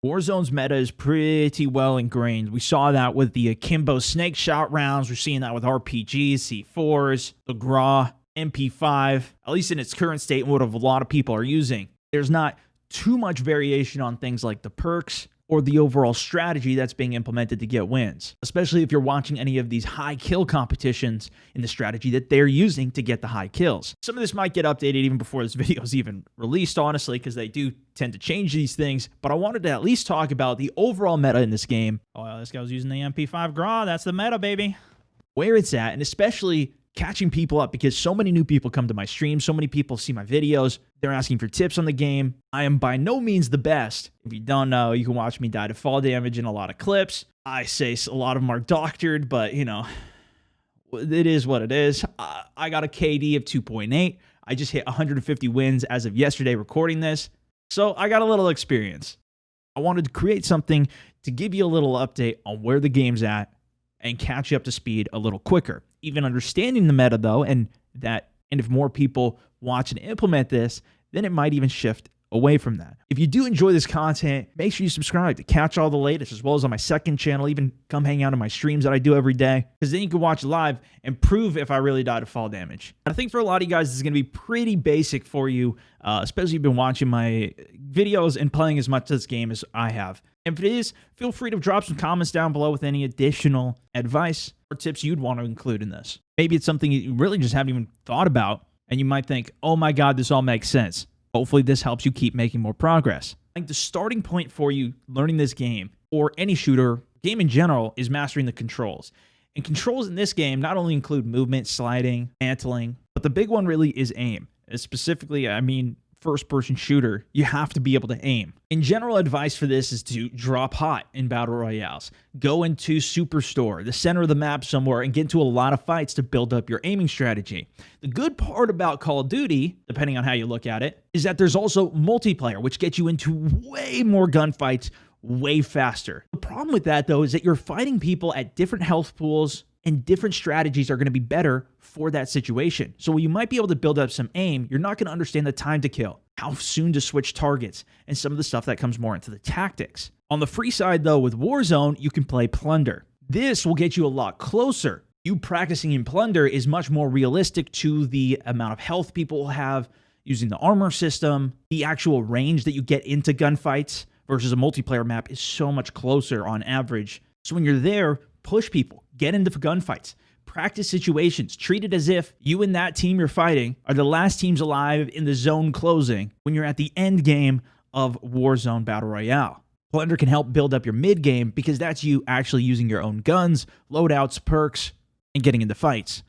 Warzone's meta is pretty well ingrained. We saw that with the akimbo snake shot rounds. We're seeing that with RPGs, C4s, the GRA, MP5, at least in its current state, and what a lot of people are using. There's not too much variation on things like the perks or the overall strategy that's being implemented to get wins, especially if you're watching any of these high kill competitions in the strategy that they're using to get the high kills. Some of this might get updated even before this video is even released, honestly, because they do tend to change these things, but I wanted to at least talk about the overall meta in this game. Oh, this guy was using the MP5 GRA. That's the meta, baby. Where it's at, and especially catching people up, because so many new people come to my stream, so many people see my videos, they're asking for tips on the game. I am by no means the best. If you don't know, you can watch me die to fall damage in a lot of clips. I say a lot of them are doctored, but you know, it is what it is. I got a KD of 2.8. I just hit 150 wins as of yesterday recording this, so I got a little experience. I wanted to create something to give you a little update on where the game's at and catch you up to speed a little quicker. Even understanding the meta though, and if more people watch and implement this, then it might even shift away from that. If you do enjoy this content, make sure you subscribe to catch all the latest, as well as on my second channel. Even come hang out on my streams that I do every day, because then you can watch live and prove if I really die to fall damage. I think for a lot of you guys, this is going to be pretty basic for you, especially if you've been watching my videos and playing as much of this game as I have. And if it is, feel free to drop some comments down below with any additional advice or tips you'd want to include in this. Maybe it's something you really just haven't even thought about, and you might think, oh my God, this all makes sense. Hopefully this helps you keep making more progress. I think the starting point for you learning this game, or any shooter, game in general, is mastering the controls. And controls in this game not only include movement, sliding, mantling, but the big one really is aim. Specifically, I mean, first-person shooter, you have to be able to aim. In general, advice for this is to drop hot in battle royales. Go into Superstore, the center of the map somewhere, and get into a lot of fights to build up your aiming strategy. The good part about Call of Duty, depending on how you look at it, is that there's also multiplayer, which gets you into way more gunfights way faster. The problem with that, though, is that you're fighting people at different health pools, and different strategies are going to be better for that situation. So while you might be able to build up some aim, you're not going to understand the time to kill, how soon to switch targets, and some of the stuff that comes more into the tactics. On the free side, though, with Warzone, you can play Plunder. This will get you a lot closer. You practicing in Plunder is much more realistic to the amount of health people will have using the armor system. The actual range that you get into gunfights versus a multiplayer map is so much closer on average. So when you're there, push people, get into gunfights, practice situations, treat it as if you and that team you're fighting are the last teams alive in the zone closing when you're at the end game of Warzone Battle Royale. Plunder can help build up your mid game, because that's you actually using your own guns, loadouts, perks, and getting into fights.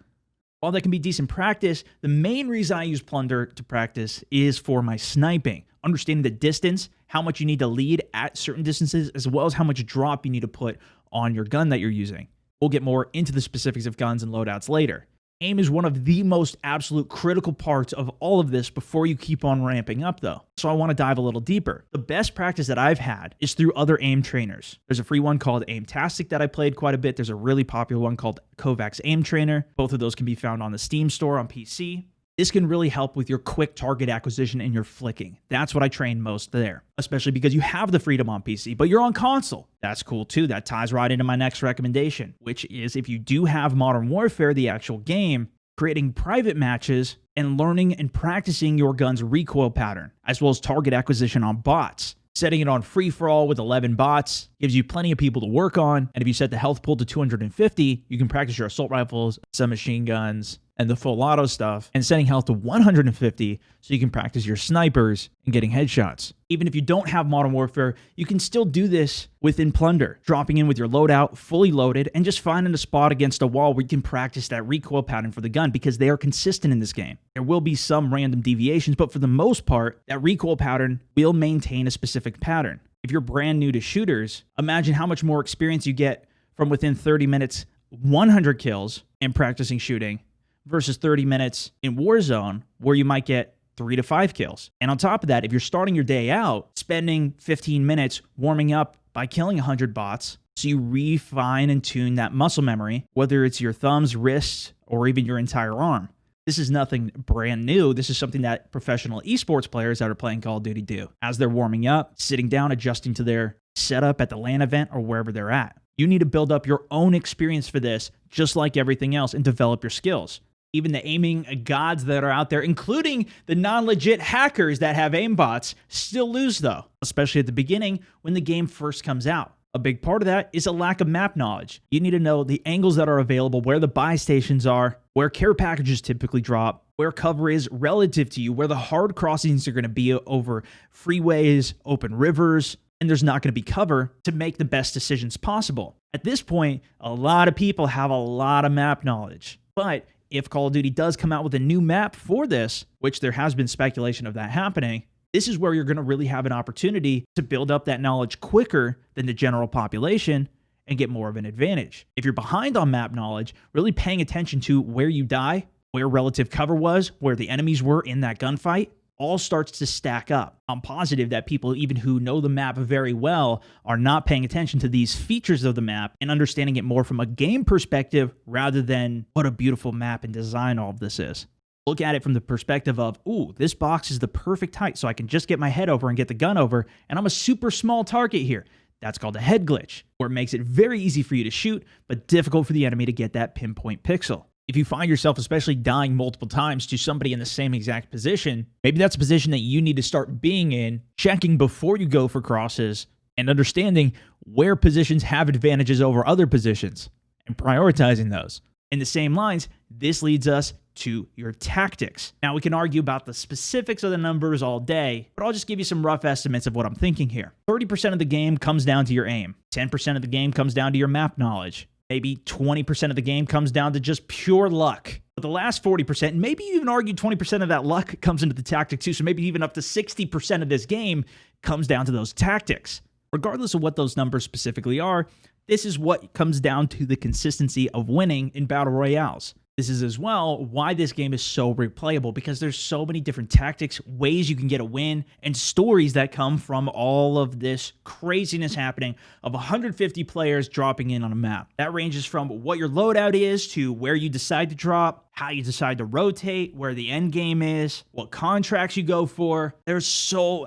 While that can be decent practice, the main reason I use Plunder to practice is for my sniping. Understanding the distance, how much you need to lead at certain distances, as well as how much drop you need to put on your gun that you're using. We'll get more into the specifics of guns and loadouts later. Aim is one of the most absolute critical parts of all of this before you keep on ramping up, though. So I want to dive a little deeper. The best practice that I've had is through other aim trainers. There's a free one called Aimtastic that I played quite a bit. There's a really popular one called Kovacs Aim Trainer. Both of those can be found on the Steam store on PC. This can really help with your quick target acquisition and your flicking. That's what I train most there, especially because you have the freedom on PC, but you're on console. That's cool too. That ties right into my next recommendation, which is if you do have Modern Warfare, the actual game, creating private matches and learning and practicing your gun's recoil pattern, as well as target acquisition on bots. Setting it on free-for-all with 11 bots gives you plenty of people to work on, and if you set the health pool to 250, you can practice your assault rifles, submachine guns, and the full auto stuff, and setting health to 150 so you can practice your snipers and getting headshots. Even if you don't have Modern Warfare, you can still do this within Plunder, dropping in with your loadout fully loaded and just finding a spot against a wall where you can practice that recoil pattern for the gun, because they are consistent in this game. There will be some random deviations, but for the most part, that recoil pattern will maintain a specific pattern. If you're brand new to shooters, imagine how much more experience you get from within 30 minutes, 100 kills, and practicing shooting, versus 30 minutes in Warzone, where you might get 3 to 5 kills. And on top of that, if you're starting your day out, spending 15 minutes warming up by killing 100 bots, so you refine and tune that muscle memory, whether it's your thumbs, wrists, or even your entire arm. This is nothing brand new. This is something that professional esports players that are playing Call of Duty do. As they're warming up, sitting down, adjusting to their setup at the LAN event or wherever they're at. You need to build up your own experience for this, just like everything else, and develop your skills. Even the aiming gods that are out there, including the non-legit hackers that have aimbots, still lose though, especially at the beginning when the game first comes out. A big part of that is a lack of map knowledge. You need to know the angles that are available, where the buy stations are, where care packages typically drop, where cover is relative to you, where the hard crossings are going to be over freeways, open rivers, and there's not going to be cover to make the best decisions possible. At this point, a lot of people have a lot of map knowledge. But if Call of Duty does come out with a new map for this, which there has been speculation of that happening, this is where you're going to really have an opportunity to build up that knowledge quicker than the general population and get more of an advantage. If you're behind on map knowledge, really paying attention to where you die, where relative cover was, where the enemies were in that gunfight, all starts to stack up. I'm positive that people, even who know the map very well, are not paying attention to these features of the map and understanding it more from a game perspective rather than what a beautiful map and design all of this is. Look at it from the perspective of, ooh, this box is the perfect height so I can just get my head over and get the gun over, and I'm a super small target here. That's called a head glitch, where it makes it very easy for you to shoot, but difficult for the enemy to get that pinpoint pixel. If you find yourself especially dying multiple times to somebody in the same exact position, maybe that's a position that you need to start being in, checking before you go for crosses, and understanding where positions have advantages over other positions, and prioritizing those. In the same lines, this leads us to your tactics. Now, we can argue about the specifics of the numbers all day, but I'll just give you some rough estimates of what I'm thinking here. 30% of the game comes down to your aim. 10% of the game comes down to your map knowledge. Maybe 20% of the game comes down to just pure luck. But the last 40%, maybe you even argue 20% of that luck comes into the tactics too, so maybe even up to 60% of this game comes down to those tactics. Regardless of what those numbers specifically are, this is what comes down to the consistency of winning in battle royales. This is as well why this game is so replayable, because there's so many different tactics, ways you can get a win, and stories that come from all of this craziness happening of 150 players dropping in on a map. That ranges from what your loadout is to where you decide to drop, how you decide to rotate, where the end game is, what contracts you go for. There's so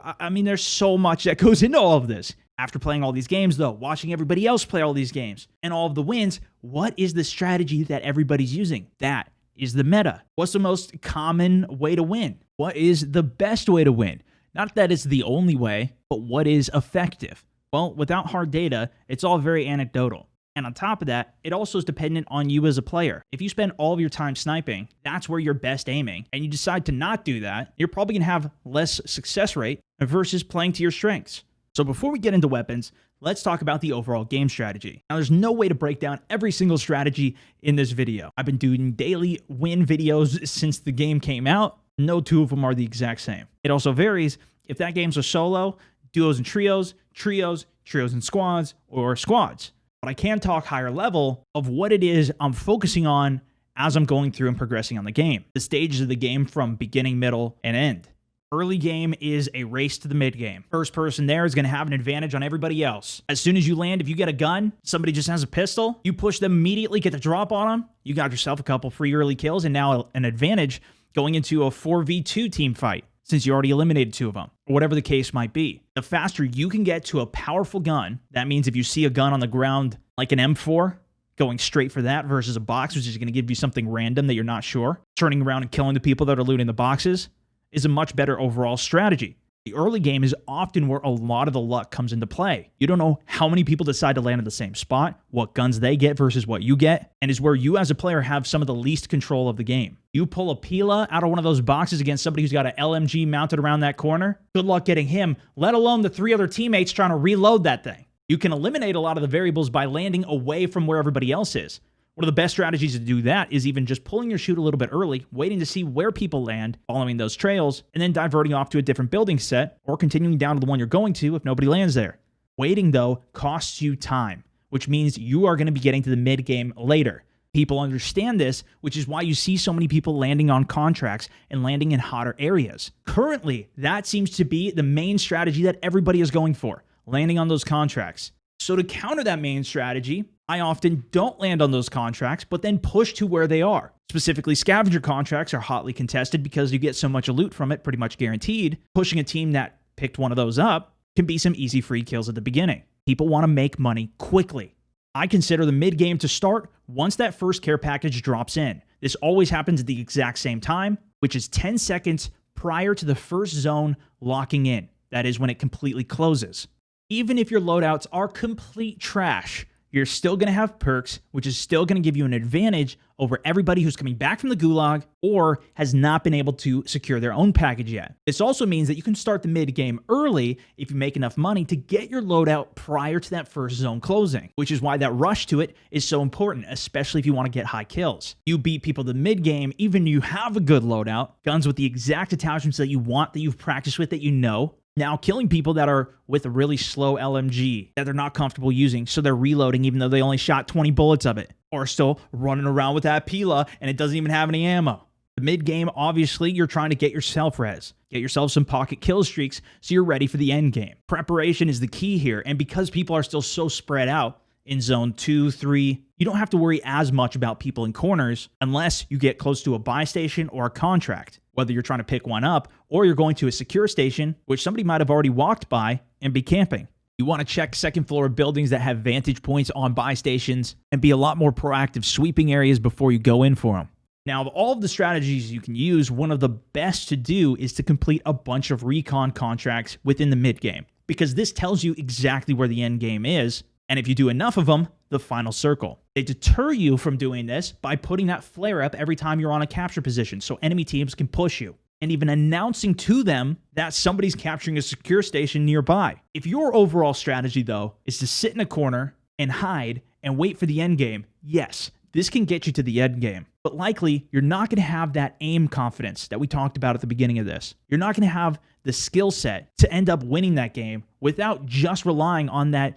much that goes into all of this. After playing all these games, though, watching everybody else play all these games, and all of the wins, what is the strategy that everybody's using? That is the meta. What's the most common way to win? What is the best way to win? Not that it's the only way, but what is effective? Well, without hard data, it's all very anecdotal. And on top of that, it also is dependent on you as a player. If you spend all of your time sniping, that's where you're best aiming, and you decide to not do that, you're probably going to have less success rate versus playing to your strengths. So before we get into weapons, let's talk about the overall game strategy. Now, there's no way to break down every single strategy in this video. I've been doing daily win videos since the game came out. No two of them are the exact same. It also varies if that game's a solo, duos and trios, trios and squads, or squads. But I can talk higher level of what it is I'm focusing on as I'm going through and progressing on the game. The stages of the game from beginning, middle, and end. Early game is a race to the mid game. First person there is going to have an advantage on everybody else. As soon as you land, if you get a gun, somebody just has a pistol, you push them immediately, get the drop on them, you got yourself a couple free early kills, and now an advantage going into a 4v2 team fight, since you already eliminated two of them, or whatever the case might be. The faster you can get to a powerful gun, that means if you see a gun on the ground like an M4, going straight for that versus a box, which is going to give you something random that you're not sure, turning around and killing the people that are looting the boxes, is a much better overall strategy. The early game is often where a lot of the luck comes into play. You don't know how many people decide to land at the same spot, what guns they get versus what you get, and is where you as a player have some of the least control of the game. You pull a Pila out of one of those boxes against somebody who's got an LMG mounted around that corner, good luck getting him, let alone the three other teammates trying to reload that thing. You can eliminate a lot of the variables by landing away from where everybody else is. One of the best strategies to do that is even just pulling your chute a little bit early, waiting to see where people land, following those trails, and then diverting off to a different building set, or continuing down to the one you're going to if nobody lands there. Waiting, though, costs you time, which means you are going to be getting to the mid-game later. People understand this, which is why you see so many people landing on contracts and landing in hotter areas. Currently, that seems to be the main strategy that everybody is going for, landing on those contracts. So to counter that main strategy, I often don't land on those contracts, but then push to where they are. Specifically, scavenger contracts are hotly contested because you get so much loot from it, pretty much guaranteed. Pushing a team that picked one of those up can be some easy free kills at the beginning. People want to make money quickly. I consider the mid game to start once that first care package drops in. This always happens at the exact same time, which is 10 seconds prior to the first zone locking in. That is when it completely closes. Even if your loadouts are complete trash, you're still going to have perks, which is still going to give you an advantage over everybody who's coming back from the gulag or has not been able to secure their own package yet. This also means that you can start the mid game early if you make enough money to get your loadout prior to that first zone closing, which is why that rush to it is so important, especially if you want to get high kills. You beat people the mid game, even you have a good loadout, guns with the exact attachments that you want, that you've practiced with, that you know. Now, killing people that are with a really slow LMG that they're not comfortable using, so they're reloading even though they only shot 20 bullets of it, or still running around with that Pila and it doesn't even have any ammo. The mid game, obviously, you're trying to get yourself res, get yourself some pocket kill streaks so you're ready for the end game. Preparation is the key here, and because people are still so spread out in zone 2, 3, you don't have to worry as much about people in corners unless you get close to a buy station or a contract. Whether you're trying to pick one up or you're going to a secure station, which somebody might have already walked by and be camping. You want to check second floor buildings that have vantage points on buy stations and be a lot more proactive sweeping areas before you go in for them. Now, of all of the strategies you can use, one of the best to do is to complete a bunch of recon contracts within the mid game, because this tells you exactly where the end game is, and if you do enough of them, the final circle. They deter you from doing this by putting that flare up every time you're on a capture position so enemy teams can push you, and even announcing to them that somebody's capturing a secure station nearby. If your overall strategy, though, is to sit in a corner and hide and wait for the end game, yes, this can get you to the end game, but likely you're not going to have that aim confidence that we talked about at the beginning of this. You're not going to have the skill set to end up winning that game without just relying on that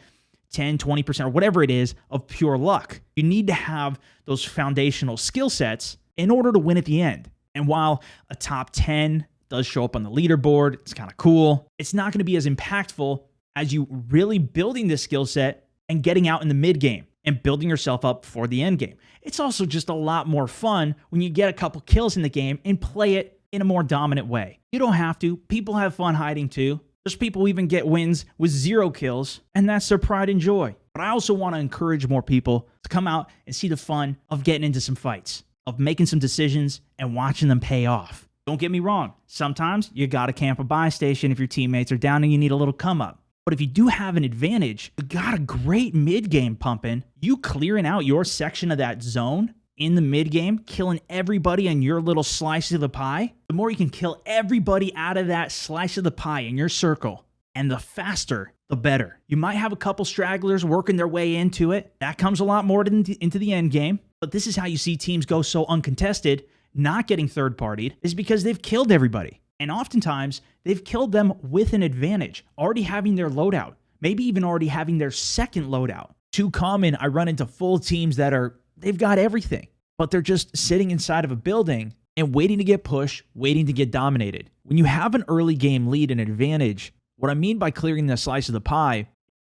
10, 20%, or whatever it is of pure luck. You need to have those foundational skill sets in order to win at the end. And while a top 10 does show up on the leaderboard, it's kind of cool, it's not going to be as impactful as you really building this skill set and getting out in the mid game and building yourself up for the end game. It's also just a lot more fun when you get a couple kills in the game and play it in a more dominant way. You don't have to. People have fun hiding too. There's people who even get wins with 0 kills, and that's their pride and joy. But I also want to encourage more people to come out and see the fun of getting into some fights, of making some decisions and watching them pay off. Don't get me wrong. Sometimes you got to camp a buy station if your teammates are down and you need a little come up. But if you do have an advantage, you got a great mid-game pumping, you clearing out your section of that zone in the mid-game, killing everybody in your little slice of the pie, the more you can kill everybody out of that slice of the pie in your circle, and the faster, the better. You might have a couple stragglers working their way into it. That comes a lot more into the end game, but this is how you see teams go so uncontested, not getting third-partied, is because they've killed everybody. And oftentimes, they've killed them with an advantage, already having their loadout, maybe even already having their second loadout. Too common, I run into full teams that they've got everything, but they're just sitting inside of a building and waiting to get pushed, waiting to get dominated. When you have an early game lead and advantage, what I mean by clearing the slice of the pie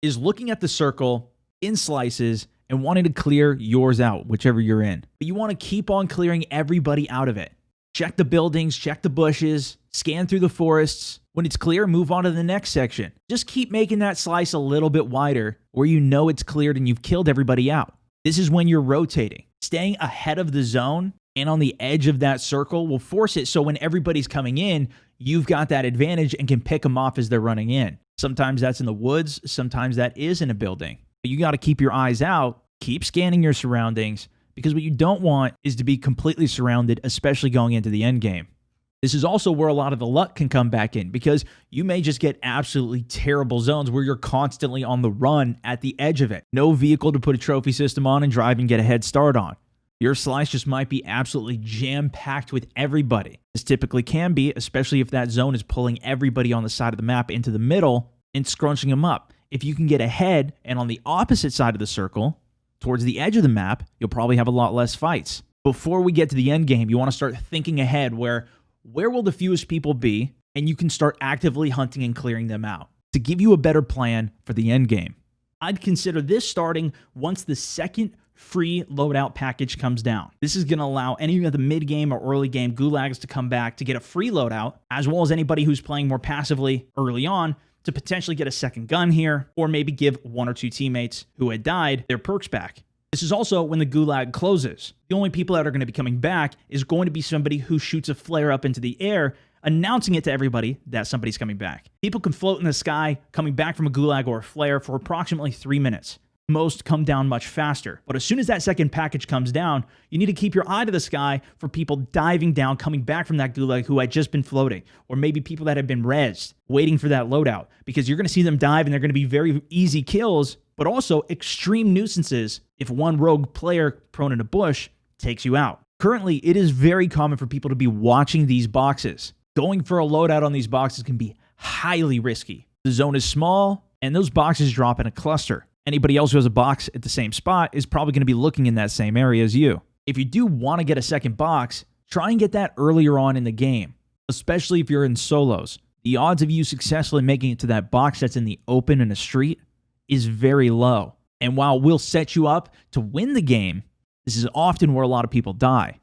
is looking at the circle in slices and wanting to clear yours out, whichever you're in. But you want to keep on clearing everybody out of it. Check the buildings, check the bushes, scan through the forests. When it's clear, move on to the next section. Just keep making that slice a little bit wider where you know it's cleared and you've killed everybody out. This is when you're rotating. Staying ahead of the zone and on the edge of that circle will force it so when everybody's coming in, you've got that advantage and can pick them off as they're running in. Sometimes that's in the woods, sometimes that is in a building. But you got to keep your eyes out, keep scanning your surroundings, because what you don't want is to be completely surrounded, especially going into the end game. This is also where a lot of the luck can come back in, because you may just get absolutely terrible zones where you're constantly on the run at the edge of it. No vehicle to put a trophy system on and drive and get a head start on. Your slice just might be absolutely jam-packed with everybody. This typically can be, especially if that zone is pulling everybody on the side of the map into the middle and scrunching them up. If you can get ahead and on the opposite side of the circle, towards the edge of the map, you'll probably have a lot less fights. Before we get to the end game, you want to start thinking ahead where will the fewest people be, and you can start actively hunting and clearing them out to give you a better plan for the end game. I'd consider this starting once the second free loadout package comes down. This is going to allow any of the mid-game or early game gulags to come back to get a free loadout, as well as anybody who's playing more passively early on to potentially get a second gun here, or maybe give one or two teammates who had died their perks back. This is also when the gulag closes. The only people that are going to be coming back is going to be somebody who shoots a flare up into the air, announcing it to everybody that somebody's coming back. People can float in the sky coming back from a gulag or a flare for approximately 3 minutes. Most come down much faster. But as soon as that second package comes down, you need to keep your eye to the sky for people diving down, coming back from that gulag who had just been floating, or maybe people that have been rezzed, waiting for that loadout, because you're going to see them dive and they're going to be very easy kills, but also extreme nuisances if one rogue player prone in a bush takes you out. Currently, it is very common for people to be watching these boxes. Going for a loadout on these boxes can be highly risky. The zone is small, and those boxes drop in a cluster. Anybody else who has a box at the same spot is probably going to be looking in that same area as you. If you do want to get a second box, try and get that earlier on in the game, especially if you're in solos. The odds of you successfully making it to that box that's in the open in a street is very low. And while we'll set you up to win the game, this is often where a lot of people die.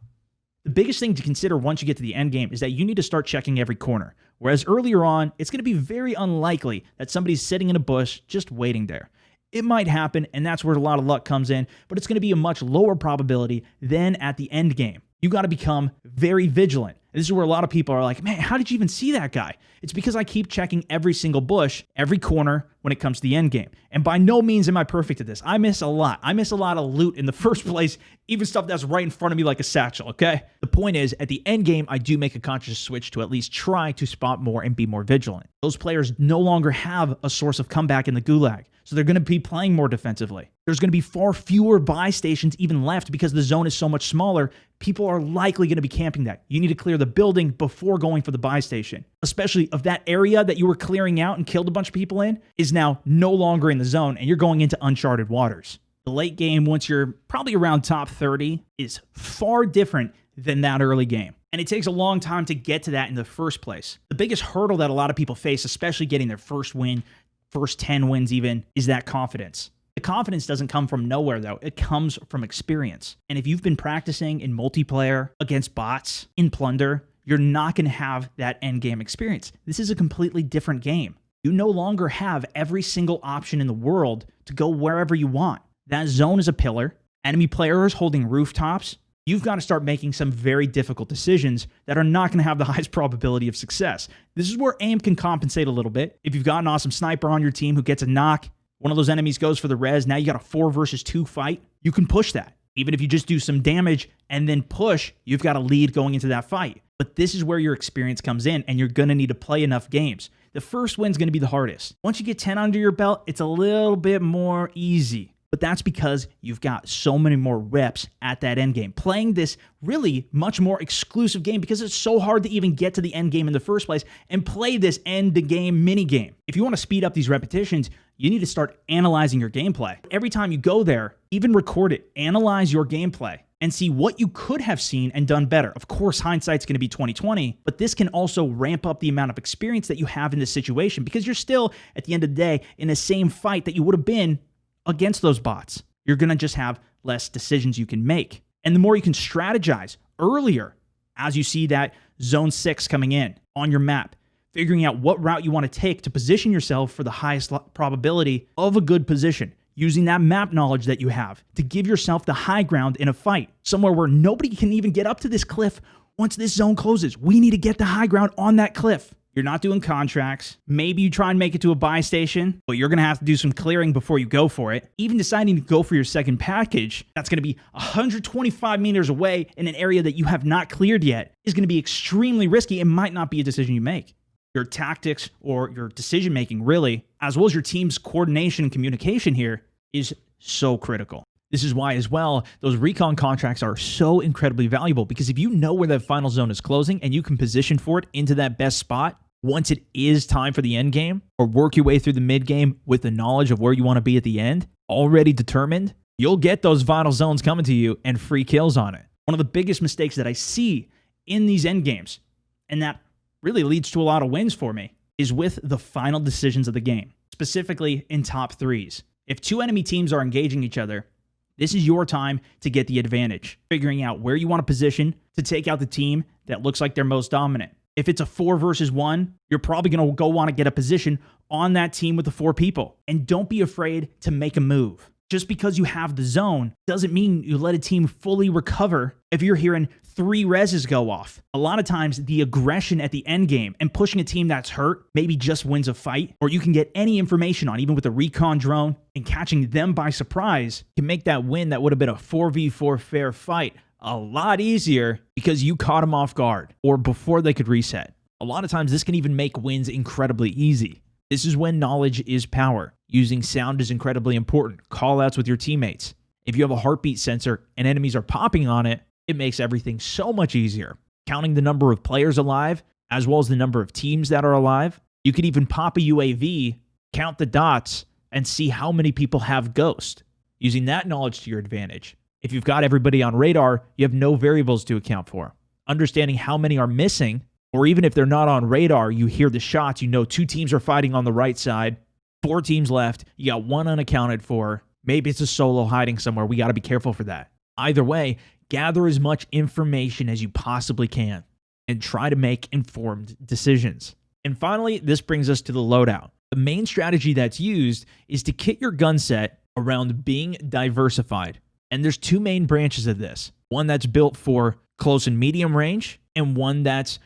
The biggest thing to consider once you get to the end game is that you need to start checking every corner. Whereas earlier on, it's going to be very unlikely that somebody's sitting in a bush just waiting there. It might happen, and that's where a lot of luck comes in, but it's going to be a much lower probability than at the end game. You got to become very vigilant. And this is where a lot of people are like, man, how did you even see that guy? It's because I keep checking every single bush, every corner when it comes to the end game. And by no means am I perfect at this. I miss a lot. I miss a lot of loot in the first place, even stuff that's right in front of me like a satchel, okay? The point is, at the end game, I do make a conscious switch to at least try to spot more and be more vigilant. Those players no longer have a source of comeback in the gulag, so they're going to be playing more defensively. There's going to be far fewer buy stations even left because the zone is so much smaller. People are likely going to be camping that. You need to clear the building before going for the buy station, especially if that area that you were clearing out and killed a bunch of people in is now no longer in the zone and you're going into uncharted waters. The late game, once you're probably around top 30, is far different than that early game. And it takes a long time to get to that in the first place. The biggest hurdle that a lot of people face, especially getting their first win, first 10 wins even, is that confidence. The confidence doesn't come from nowhere, though. It comes from experience. And if you've been practicing in multiplayer, against bots, in Plunder, you're not going to have that end game experience. This is a completely different game. You no longer have every single option in the world to go wherever you want. That zone is a pillar. Enemy players holding rooftops. You've got to start making some very difficult decisions that are not going to have the highest probability of success. This is where aim can compensate a little bit. If you've got an awesome sniper on your team who gets a knock, one of those enemies goes for the res, now you got a 4 versus 2 fight, you can push that. Even if you just do some damage and then push, you've got a lead going into that fight. But this is where your experience comes in, and you're going to need to play enough games. The first win's going to be the hardest. Once you get 10 under your belt, it's a little bit more easy. But that's because you've got so many more reps at that end game. Playing this really much more exclusive game because it's so hard to even get to the end game in the first place and play this end game mini game. If you want to speed up these repetitions, you need to start analyzing your gameplay. Every time you go there, even record it, analyze your gameplay and see what you could have seen and done better. Of course, hindsight's going to be 20/20, but this can also ramp up the amount of experience that you have in this situation because you're still, at the end of the day, in the same fight that you would have been against those bots. You're going to just have less decisions you can make. And the more you can strategize earlier as you see that zone 6 coming in on your map, figuring out what route you want to take to position yourself for the highest probability of a good position, using that map knowledge that you have to give yourself the high ground in a fight, somewhere where nobody can even get up to this cliff once this zone closes. We need to get the high ground on that cliff. You're not doing contracts. Maybe you try and make it to a buy station, but you're going to have to do some clearing before you go for it. Even deciding to go for your second package, that's going to be 125 meters away in an area that you have not cleared yet, is going to be extremely risky and might not be a decision you make. Your tactics or your decision making, really, as well as your team's coordination and communication here, is so critical. This is why, as well, those recon contracts are so incredibly valuable, because if you know where that final zone is closing and you can position for it into that best spot, once it is time for the end game, or work your way through the mid game with the knowledge of where you want to be at the end, already determined, you'll get those final zones coming to you and free kills on it. One of the biggest mistakes that I see in these end games, and that really leads to a lot of wins for me, is with the final decisions of the game, specifically in top threes. If two enemy teams are engaging each other, this is your time to get the advantage, figuring out where you want to position to take out the team that looks like they're most dominant. If it's a 4 versus 1, you're probably going to go want to get a position on that team with the 4 people. And don't be afraid to make a move. Just because you have the zone doesn't mean you let a team fully recover if you're hearing 3 reses go off. A lot of times, the aggression at the end game and pushing a team that's hurt maybe just wins a fight, or you can get any information on, even with a recon drone, and catching them by surprise can make that win that would have been a 4v4 fair fight a lot easier because you caught them off guard or before they could reset. A lot of times, this can even make wins incredibly easy. This is when knowledge is power. Using sound is incredibly important. Call outs with your teammates. If you have a heartbeat sensor and enemies are popping on it, it makes everything so much easier. Counting the number of players alive, as well as the number of teams that are alive. You could even pop a UAV, count the dots, and see how many people have Ghost, using that knowledge to your advantage. If you've got everybody on radar, you have no variables to account for. Understanding how many are missing, or even if they're not on radar, you hear the shots, you know 2 teams are fighting on the right side, 4 teams left, you got 1 unaccounted for. Maybe it's a solo hiding somewhere. We got to be careful for that. Either way, gather as much information as you possibly can and try to make informed decisions. And finally, this brings us to the loadout. The main strategy that's used is to kit your gun set around being diversified. And there's 2 main branches of this. One that's built for close and medium range, and one that's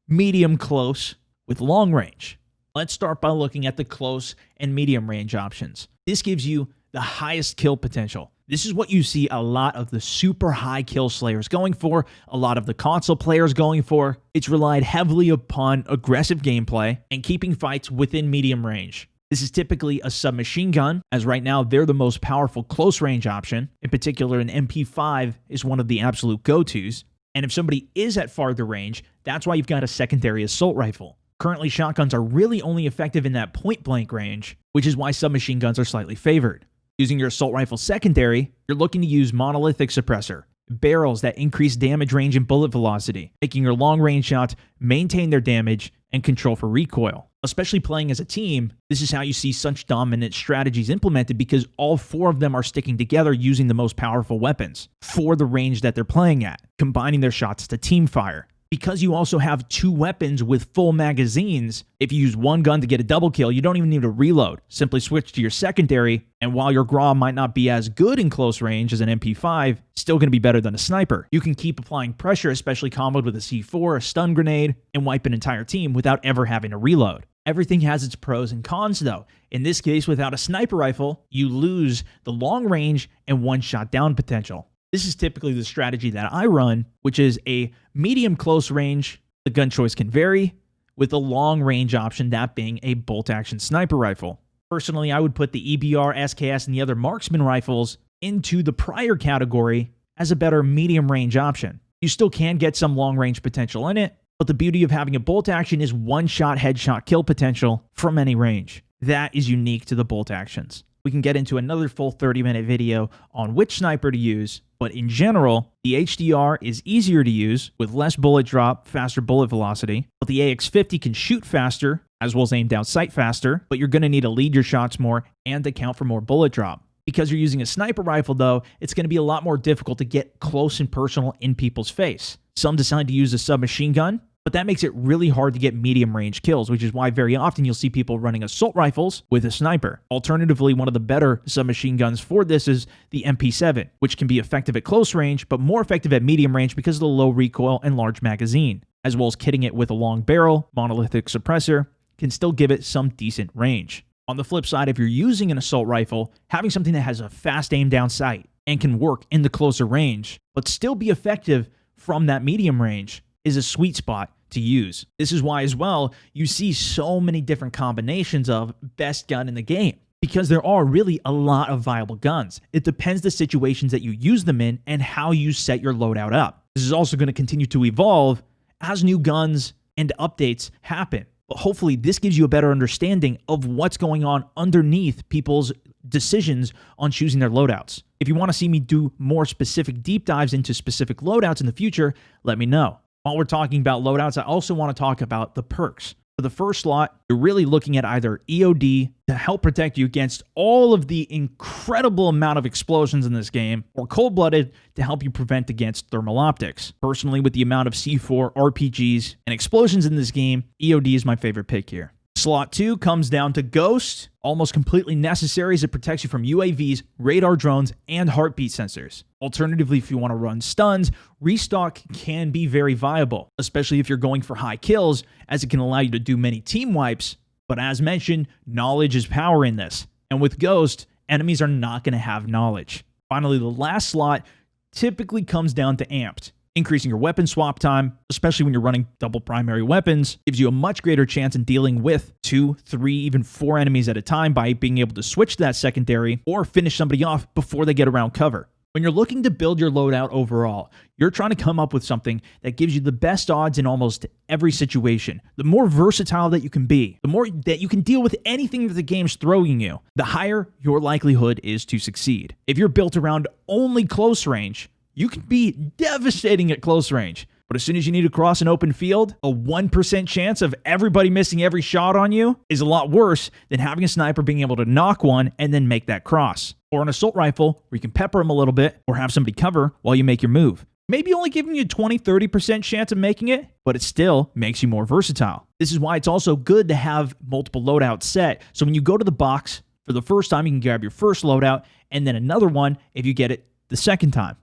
medium close with long range. Let's start by looking at the close and medium range options. This gives you the highest kill potential. This is what you see a lot of the super high kill slayers going for, a lot of the console players going for. It's relied heavily upon aggressive gameplay and keeping fights within medium range. This is typically a submachine gun, as right now they're the most powerful close range option. In particular, an MP5 is one of the absolute go-tos. And if somebody is at farther range, that's why you've got a secondary assault rifle. Currently, shotguns are really only effective in that point-blank range, which is why submachine guns are slightly favored. Using your assault rifle secondary, you're looking to use monolithic suppressor, barrels that increase damage range and bullet velocity, making your long-range shots maintain their damage and control for recoil. Especially playing as a team, this is how you see such dominant strategies implemented because all 4 of them are sticking together using the most powerful weapons for the range that they're playing at, combining their shots to team fire. Because you also have 2 weapons with full magazines, if you use one gun to get a double kill, you don't even need to reload. Simply switch to your secondary, and while your GRAW might not be as good in close range as an MP5, still going to be better than a sniper. You can keep applying pressure, especially comboed with a C4, a stun grenade, and wipe an entire team without ever having to reload. Everything has its pros and cons though. In this case, without a sniper rifle, you lose the long range and one-shot down potential. This is typically the strategy that I run, which is a medium close range. The gun choice can vary, with a long range option, that being a bolt-action sniper rifle. Personally, I would put the EBR, SKS, and the other marksman rifles into the prior category as a better medium range option. You still can get some long range potential in it, but the beauty of having a bolt action is one-shot headshot kill potential from any range. That is unique to the bolt actions. We can get into another full 30-minute video on which sniper to use, but in general, the HDR is easier to use with less bullet drop, faster bullet velocity, but the AX50 can shoot faster, as well as aim down sight faster, but you're going to need to lead your shots more and account for more bullet drop. Because you're using a sniper rifle though, it's going to be a lot more difficult to get close and personal in people's face. Some decide to use a submachine gun, but that makes it really hard to get medium range kills, which is why very often you'll see people running assault rifles with a sniper. Alternatively, one of the better submachine guns for this is the MP7, which can be effective at close range, but more effective at medium range because of the low recoil and large magazine, as well as kitting it with a long barrel, monolithic suppressor, can still give it some decent range. On the flip side, if you're using an assault rifle, having something that has a fast aim down sight and can work in the closer range, but still be effective from that medium range, is a sweet spot to use. This is why as well, you see so many different combinations of best gun in the game, because there are really a lot of viable guns. It depends the situations that you use them in and how you set your loadout up. This is also going to continue to evolve as new guns and updates happen. But hopefully this gives you a better understanding of what's going on underneath people's decisions on choosing their loadouts. If you want to see me do more specific deep dives into specific loadouts in the future, let me know. While we're talking about loadouts, I also want to talk about the perks. For the first slot, you're really looking at either EOD to help protect you against all of the incredible amount of explosions in this game, or Cold-Blooded to help you prevent against thermal optics. Personally, with the amount of C4, RPGs, and explosions in this game, EOD is my favorite pick here. Slot 2 comes down to Ghost, almost completely necessary as it protects you from UAVs, radar drones, and heartbeat sensors. Alternatively, if you want to run stuns, Restock can be very viable, especially if you're going for high kills, as it can allow you to do many team wipes. But as mentioned, knowledge is power in this. And with Ghost, enemies are not going to have knowledge. Finally, the last slot typically comes down to Amped. Increasing your weapon swap time, especially when you're running double primary weapons, gives you a much greater chance in dealing with 2, 3, even 4 enemies at a time by being able to switch to that secondary or finish somebody off before they get around cover. When you're looking to build your loadout overall, you're trying to come up with something that gives you the best odds in almost every situation. The more versatile that you can be, the more that you can deal with anything that the game's throwing you, the higher your likelihood is to succeed. If you're built around only close range, you can be devastating at close range. But as soon as you need to cross an open field, a 1% chance of everybody missing every shot on you is a lot worse than having a sniper being able to knock one and then make that cross. Or an assault rifle where you can pepper them a little bit or have somebody cover while you make your move. Maybe only giving you 20-30% chance of making it, but it still makes you more versatile. This is why it's also good to have multiple loadouts set. So when you go to the box for the first time, you can grab your first loadout and then another one if you get it the second time.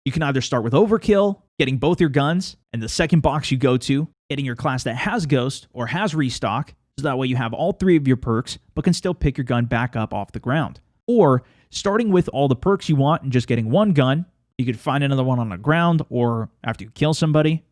You can either start with Overkill, getting both your guns, and the second box you go to, getting your class that has Ghost or has Restock, so that way you have all 3 of your perks, but can still pick your gun back up off the ground. Or starting with all the perks you want and just getting one gun, you could find another one on the ground, or after you kill somebody,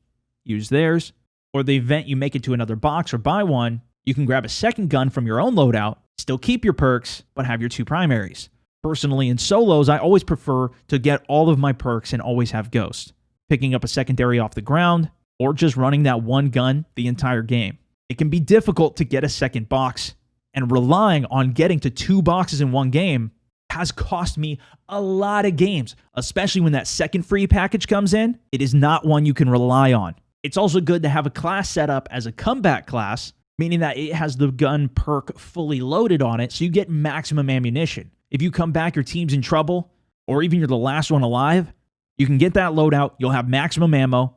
use theirs. Or the event you make it to another box or buy one, you can grab a second gun from your own loadout, still keep your perks, but have your 2 primaries. Personally, in solos, I always prefer to get all of my perks and always have Ghost, picking up a secondary off the ground, or just running that one gun the entire game. It can be difficult to get a second box, and relying on getting to 2 boxes in one game has cost me a lot of games, especially when that second free package comes in. It is not one you can rely on. It's also good to have a class set up as a combat class, meaning that it has the gun perk fully loaded on it, so you get maximum ammunition. If you come back, your team's in trouble, or even you're the last one alive, you can get that loadout, you'll have maximum ammo.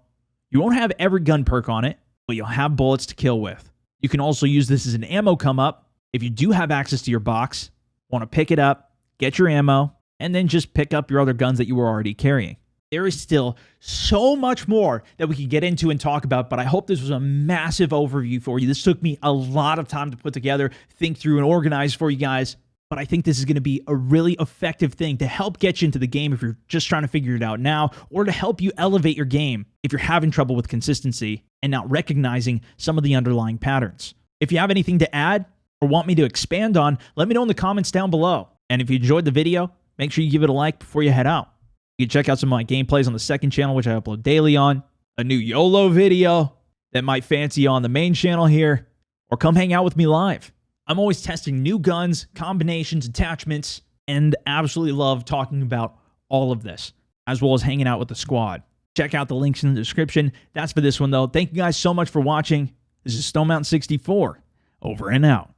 You won't have every gun perk on it, but you'll have bullets to kill with. You can also use this as an ammo come up. If you do have access to your box, want to pick it up, get your ammo, and then just pick up your other guns that you were already carrying. There is still so much more that we can get into and talk about, but I hope this was a massive overview for you. This took me a lot of time to put together, think through, and organize for you guys. But I think this is going to be a really effective thing to help get you into the game if you're just trying to figure it out now, or to help you elevate your game if you're having trouble with consistency and not recognizing some of the underlying patterns. If you have anything to add or want me to expand on, let me know in the comments down below. And if you enjoyed the video, make sure you give it a like before you head out. You can check out some of my gameplays on the second channel, which I upload daily on, a new YOLO video that might fancy you on the main channel here, or come hang out with me live. I'm always testing new guns, combinations, attachments, and absolutely love talking about all of this, as well as hanging out with the squad. Check out the links in the description. That's for this one, though. Thank you guys so much for watching. This is Stone Mountain 64, over and out.